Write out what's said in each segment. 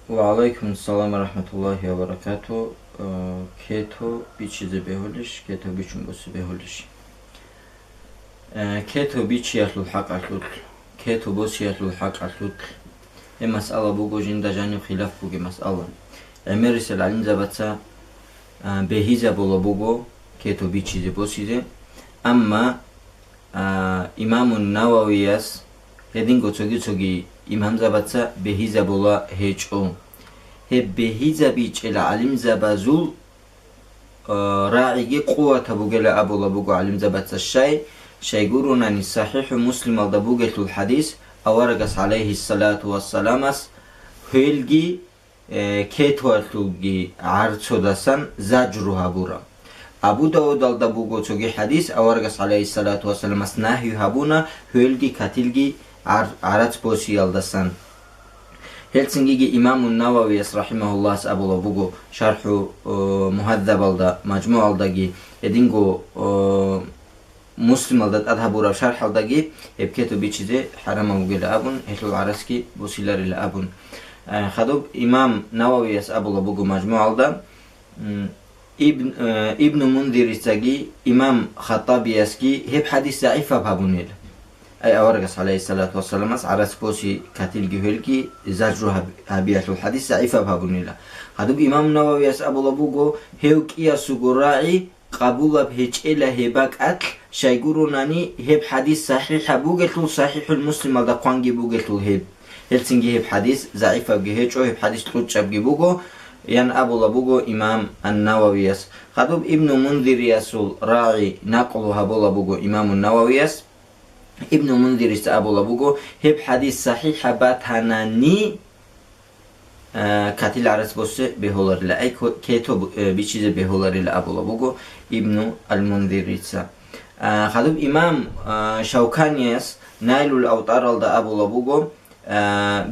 وعليكم السلام ورحمة الله وبركاته. كيتو بيتشي بيهولش كيتو بيتشم بس بيهولش. كيتو بيتشي يطلو الحق عطلوت كيتو بس يطلو الحق عطلوت. مسألة بوجو جندا جاني خلاف بوجي مسألة. أميرس العلم زبطة بهيزة بولا بوجو كيتو بيتشي بوسيزه. أما إمام النوويس هدينغو تسوغي إمام زبطة بهيزة بولا هيجو. بهيزة بيج إلى علم زبازول راعي قوة بوجل أبو لبوجو علم زبط الشيء يقولون أن الصحيح مسلم الدبوجة الحديث أورجس عليه الصلاة والسلام هلجي كيتوالتوجي عرضو دسان زجرها بورا أبو داود الدبوجو توجي حديث أورجس عليه الصلاة والسلام نهي هبونا هلجي كتلجي عرض بوسي الدسان. هلسنجي إمام النووي رحمه الله أبو لبوجو شرح مهذب الدا مجموع الداجي يدينجو مسلم الدا أذهبوا شرح الداجي يبكتو بيشزي حرام وجل أبون هتلو العرسكي بوسيلر إلى أبون. خدوب إمام نووي أبو لبوجو مجموع الدا ابن منذر يسجي إمام خطابي يسكي هب حديث ضعيف بابونيل. أي أورجس عليه الصلاة والسلام عرس بوسي كاتيل جهلكي زجرها هبيات الحديث ضعيفة بابونيلا. هذا إمام النووي أبو لبوجو هيوك يا سجراعي قبول بهج إلى هباك أكل شيقولونني هب حديث صحيح بوجتل صحيح المسلم هذا قانجي بوجتل هب هلسنجي هب حديث ضعيفة بهج أو هب حديث تلوش بوجو ين أبو لبوجو إمام النووي. هذا ابن منذر يسول راعي نقله أبو لبوجو إمام النووي ابن منذر أبو لبوجو هب حديث صحيح باتهناني كاتل عرس بوس بهولر لا أي كيتو بيشيز بهولر لا أبو لبوجو ابن المنذر خدوب إمام شوكانيس نايل الأوطار الدا أبو لبوجو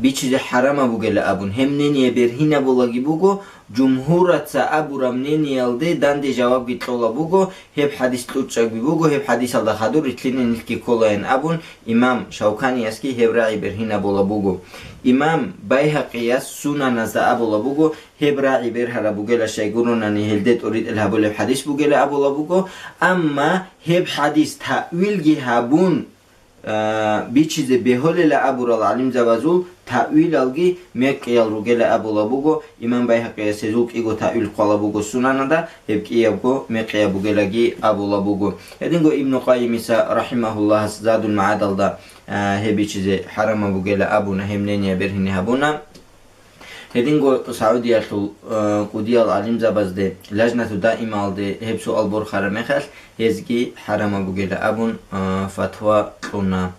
بيشيز حرام بوجل أبون همنين يبرهين أبو لبوجو جمهورة أبو رمنين يلدي داندي جواب قتلوا بوجو هب حديث تلوتشك بوجو هب حديث الدا خدور رتلين نلكي كولاين أبون إمام شوكاني يسكي هب راعي برهين أبو لبوجو. إمام بايهقي سنن نزد أبو لبوجو هب راعي برهلا بوجل شيقولون أن هلدت أريد الهبو الحديث بوجل أبو لبوجو. أما هب حديث تأويل جهابون بيشيز بهول لأبو العلم زبازول تأويل الجي مكيال رجل أبو لبوجو إمام بايهقي سيزوك إيجو تأويل قلبوجو سنن دا هبكي يبقو مكيال بوجلجي أبو لبوجو. هدينجو ابن قيم رحمه الله زاد المعادل دا هبيشيز حرام بوجل أبو نهمنين يبرهن هبونا. هدينجو سعودية قودية العلم زباز ده لجنة دائمة ده هبسو البور خرمخل هزجي حرام بوجل أبون فتوى قلنا.